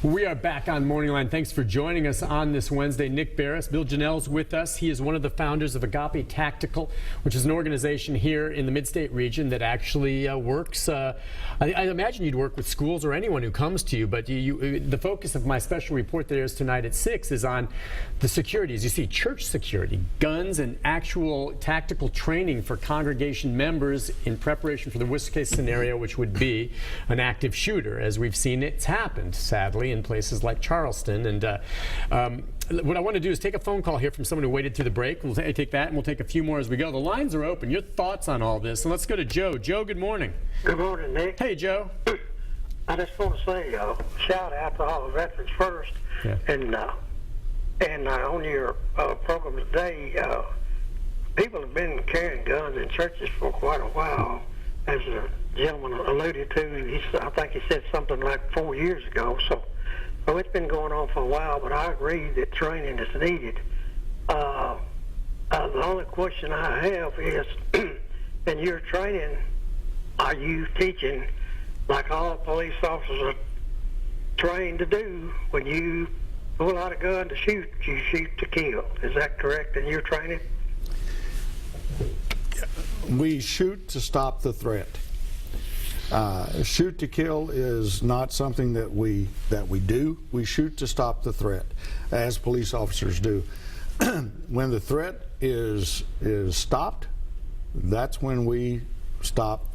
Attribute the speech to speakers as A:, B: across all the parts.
A: We are back on Morning Line. Thanks for joining us on this Wednesday. Nick Barris, Bill Janelle's with us. He is one of the founders of Agape Tactical, which is an organization here in the mid-state region that actually works. I imagine you'd work with schools or anyone who comes to you, but the focus of my special report there is tonight at 6 is on the security. As you see, church security, guns, and actual tactical training for congregation members in preparation for the worst-case scenario, which would be an active shooter. As we've seen, it's happened, sadly, in places like Charleston. And what I want to do is take a phone call here from someone who waited through the break. We'll take that, and we'll take a few more as we go. The lines are open. Your thoughts on all this? And let's go to Joe. Joe, good morning.
B: Good morning, Nick.
A: Hey, Joe.
B: I just want to say shout out to all the veterans first.
A: Yeah.
B: And on your program today, people have been carrying guns in churches for quite a while, as the gentleman alluded to. I think he said something like 4 years ago. So it's been going on for a while, but I agree that training is needed. The only question I have is, in your training, are you teaching, like all police officers are trained to do, when you pull out a gun to shoot, you shoot to kill? Is that correct in your training?
C: We shoot to stop the threat. Shoot to kill is not something that we do. We shoot to stop the threat, as police officers do. When the threat is stopped, that's when we stop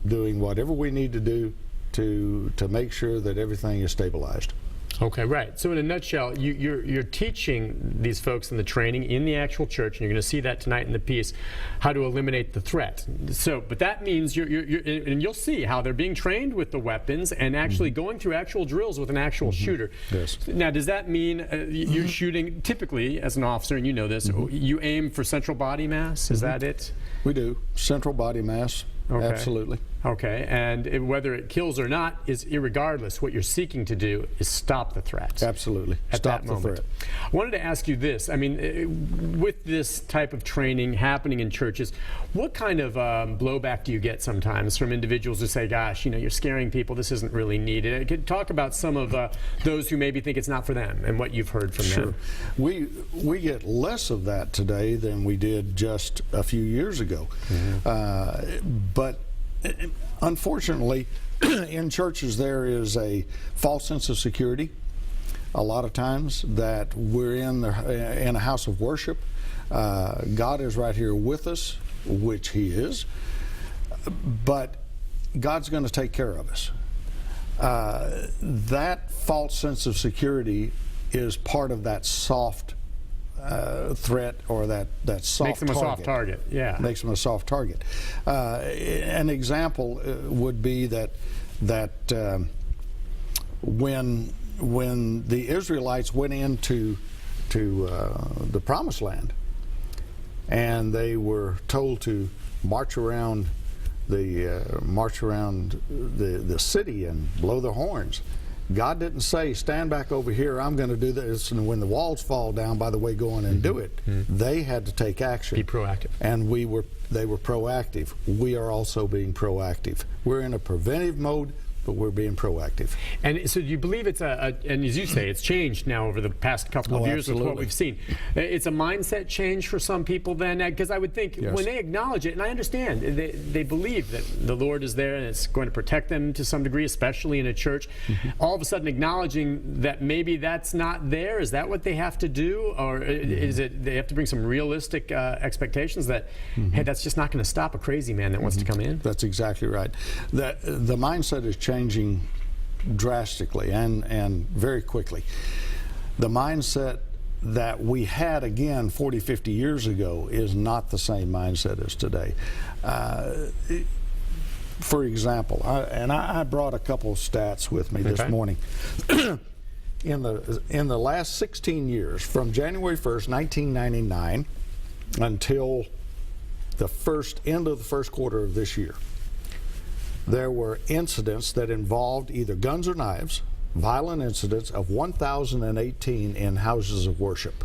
C: doing whatever we need to do to make sure that everything is stabilized.
A: Okay, right. So in a nutshell, you're teaching these folks in the training in the actual church, and you're going to see that tonight in the piece, how to eliminate the threat. So, but that means and you'll see how they're being trained with the weapons and actually going through actual drills with an actual shooter.
C: Yes.
A: Now, does that mean you're shooting, typically, as an officer, and you know this, you aim for central body mass? Is that it?
C: We do. Central body mass.
A: Okay.
C: Absolutely.
A: Okay, and whether it kills or not is irregardless. What you're seeking to do is stop the threat.
C: Absolutely. Stop the threat.
A: I wanted to ask you this. I mean, with this type of training happening in churches, what kind of blowback do you get sometimes from individuals who say, gosh, you're scaring people, this isn't really needed? Could talk about some of those who maybe think it's not for them and what you've heard from them.
C: We get less of that today than we did just a few years ago. But unfortunately, in churches there is a false sense of security a lot of times, that we're in a house of worship. God is right here with us, which He is, but God's going to take care of us. That false sense of security is part of that soft threat, or that soft
A: makes them
C: target.
A: A soft target. Yeah,
C: makes them a soft target. An example would be that when the Israelites went into the Promised Land, and they were told to march around the city and blow their horns, God didn't say, stand back over here, I'm going to do this, and when the walls fall down, by the way, go on and do it. They had to take action.
A: Be proactive.
C: And they were proactive. We are also being proactive. We're in a preventive mode, but we're being proactive.
A: And so do you believe it's and as you say, it's changed now over the past couple of years
C: absolutely.
A: with what we've seen. It's a mindset change for some people then, because I would think when they acknowledge it, and I understand, they believe that the Lord is there and it's going to protect them to some degree, especially in a church. All of a sudden acknowledging that maybe that's not there, is that what they have to do? Or is it they have to bring some realistic expectations that, hey, that's just not going to stop a crazy man that wants to come in?
C: That's exactly right. The mindset is changing drastically and very quickly. The mindset that we had, again, 40, 50 years ago is not the same mindset as today. For example, I brought a couple of stats with me this morning. In the last 16 years, from January 1st, 1999 until the end of the first quarter of this year, there were incidents that involved either guns or knives, violent incidents of 1,018 in houses of worship.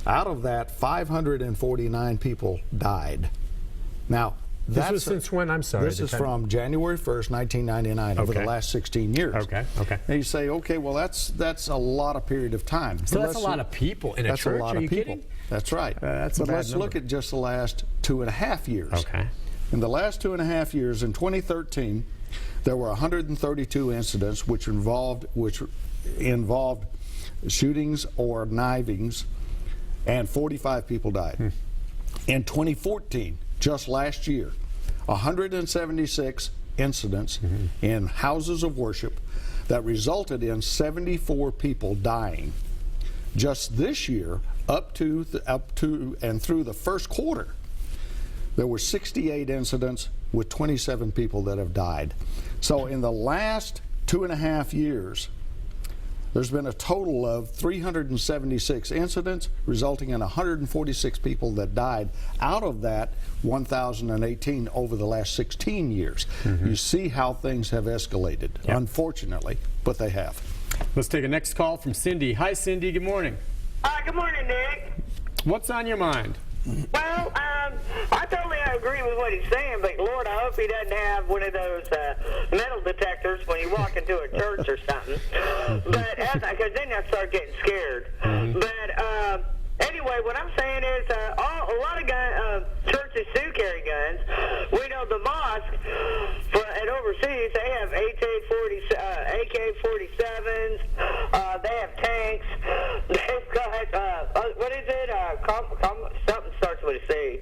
C: Out of that, 549 people died. Now,
A: This was since when? I'm sorry.
C: This is from January 1st, 1999, over the last 16 years.
A: Okay.
C: And you say, okay, well, that's a lot of period of time.
A: So that's a lot of people in a church.
C: That's a lot
A: Are you
C: of people.
A: kidding?
C: That's right.
A: That's a
C: but
A: bad
C: let's
A: number.
C: look at just the last 2.5 years.
A: Okay.
C: In the last 2.5 years, in 2013, there were 132 incidents which involved shootings or knifings, and 45 people died. In 2014, just last year, 176 incidents in houses of worship that resulted in 74 people dying. Just this year, up to and through the first quarter, there were 68 incidents with 27 people that have died. So in the last 2.5 years, there's been a total of 376 incidents, resulting in 146 people that died. Out of that, 1,018 over the last 16 years. You see how things have escalated, unfortunately, but they have.
A: Let's take a next call from Cindy. Hi, Cindy. Good morning.
D: Good morning, Nick.
A: What's on your mind?
D: Well, I totally agree with what he's saying, but Lord, I hope he doesn't have one of those metal detectors when you walk into a church or something. But because then I start getting scared. But anyway, what I'm saying is, a lot of churches do carry guns. We know the mosque at overseas, they have AK-47s. They have tanks. They've got what is it? Something starts with a C.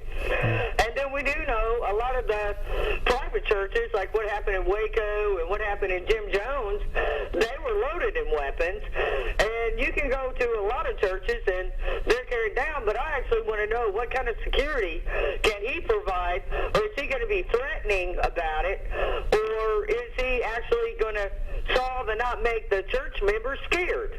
D: And then we do know a lot of the private churches, like what happened in Waco and what happened in Jim Jones, they were loaded in weapons. And you can go to a lot of churches and they're carried down, but I actually want to know what kind of security can he provide, or is he going to be threatening about it, or is he actually going to solve and not make the church members scared?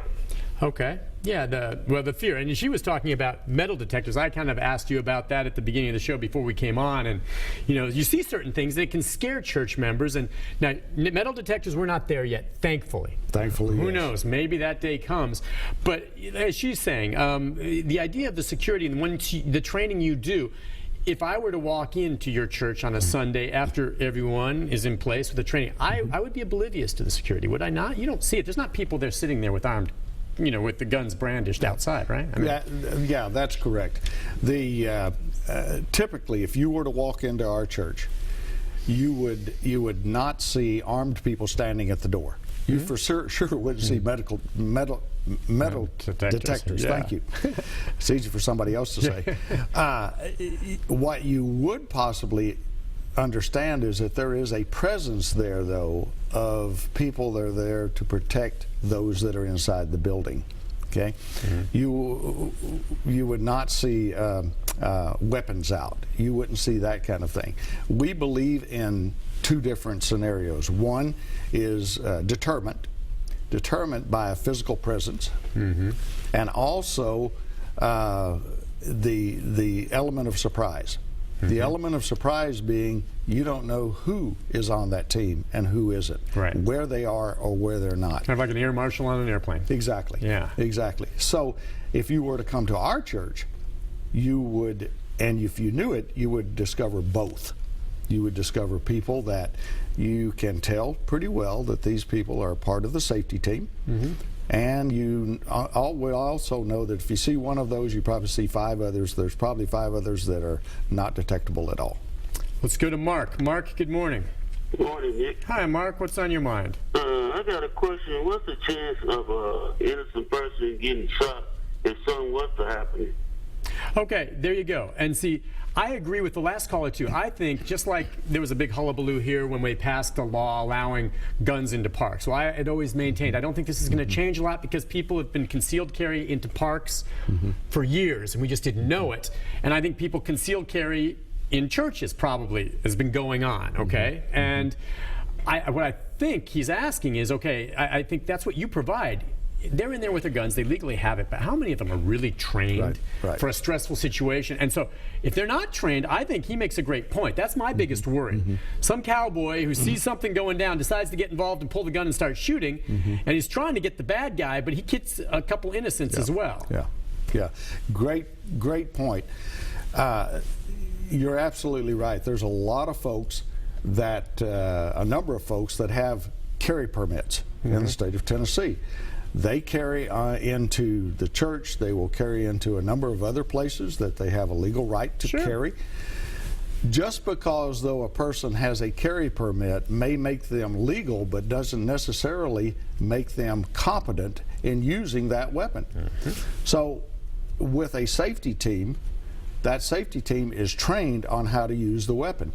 A: Okay. Yeah, the fear. And she was talking about metal detectors. I kind of asked you about that at the beginning of the show before we came on. And, you see certain things that can scare church members. And now, metal detectors, we're not there yet, thankfully.
C: Thankfully,
A: Who
C: yes.
A: knows? Maybe that day comes. But as she's saying, the idea of the security and the training you do, if I were to walk into your church on a Sunday after everyone is in place with the training, I would be oblivious to the security, would I not? You don't see it. There's not people there sitting there with armed, with the guns brandished outside, right?
C: Yeah, that's correct. Typically, if you were to walk into our church, you would not see armed people standing at the door. You for sure wouldn't see metal detectors.
A: Yeah.
C: Thank you. It's easy for somebody else to say. What you would possibly understand is that there is a presence there, though, of people that are there to protect those that are inside the building. Okay, you would not see weapons out. You wouldn't see that kind of thing. We believe in two different scenarios. One is deterrent by a physical presence, and also the element of surprise. The element of surprise being you don't know who is on that team and who isn't,
A: right,
C: where they are or where they're not.
A: Kind of like an air marshal on an airplane.
C: Exactly.
A: Yeah.
C: Exactly. So if you were to come to our church, you would, and if you knew it, you would discover both. You would discover people that you can tell pretty well that these people are part of the safety team. And you will also know that if you see one of those, you probably see 5 others. There's probably 5 others that are not detectable at all.
A: Let's go to Mark. Mark, good morning.
E: Good morning, Nick.
A: Hi, Mark. What's on your mind?
E: I got a question. What's the chance of an innocent person getting shot if something was to happen?
A: Okay, there you go. And see, I agree with the last caller, too. I think just like there was a big hullabaloo here when we passed a law allowing guns into parks. So I had always maintained I don't think this is going to change a lot because people have been concealed carry into parks for years, and we just didn't know it. And I think people concealed carry in churches probably has been going on, okay? And what I think he's asking is, okay, I think that's what you provide. They're in there with their guns, they legally have it, but how many of them are really trained for a stressful situation? And so if they're not trained, I think he makes a great point. That's my biggest worry. Some cowboy who sees something going down decides to get involved and pull the gun and start shooting, and he's trying to get the bad guy, but he gets a couple innocents as well.
C: Yeah. Great point. You're absolutely right. There's a lot of folks that, a number of folks that have carry permits in the state of Tennessee. They carry into the church. They will carry into a number of other places that they have a legal right to carry. Just because, though, a person has a carry permit may make them legal, but doesn't necessarily make them competent in using that weapon. So with a safety team, that safety team is trained on how to use the weapon.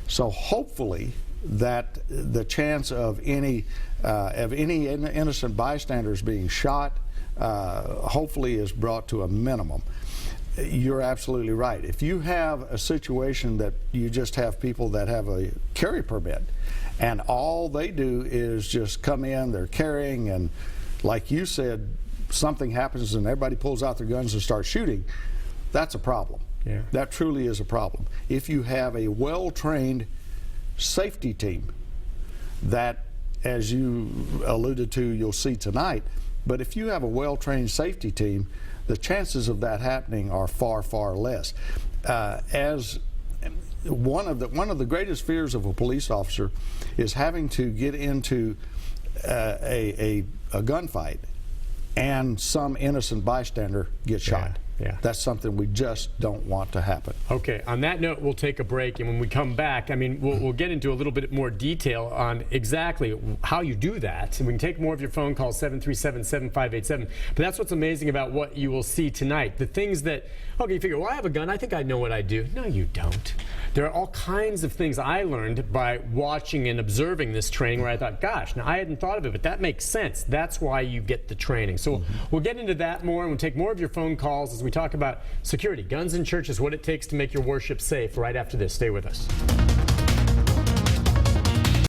C: So hopefully that the chance of any innocent bystanders being shot hopefully is brought to a minimum. You're absolutely right. If you have a situation that you just have people that have a carry permit and all they do is just come in, they're carrying, and like you said, something happens and everybody pulls out their guns and starts shooting, that's a problem.
A: Yeah.
C: That truly is a problem. If you have a well-trained safety team that, as you alluded to, you'll see tonight, but if you have a well-trained safety team, the chances of that happening are far, far less. As one of the greatest fears of a police officer is having to get into a gunfight and some innocent bystander gets shot.
A: Yeah.
C: That's something we just don't want to happen.
A: Okay, on that note, we'll take a break, and when we come back, I mean, we'll get into a little bit more detail on exactly how you do that, and we can take more of your phone calls, 737-7587. But that's what's amazing about what you will see tonight. The things that, okay, you figure, well, I have a gun, I think I know what I do. No, you don't. There are all kinds of things I learned by watching and observing this training where I thought, gosh, now I hadn't thought of it, but that makes sense. That's why you get the training. So we'll get into that more, and we'll take more of your phone calls as we talk about security, guns in churches, what it takes to make your worship safe right after this. Stay with us.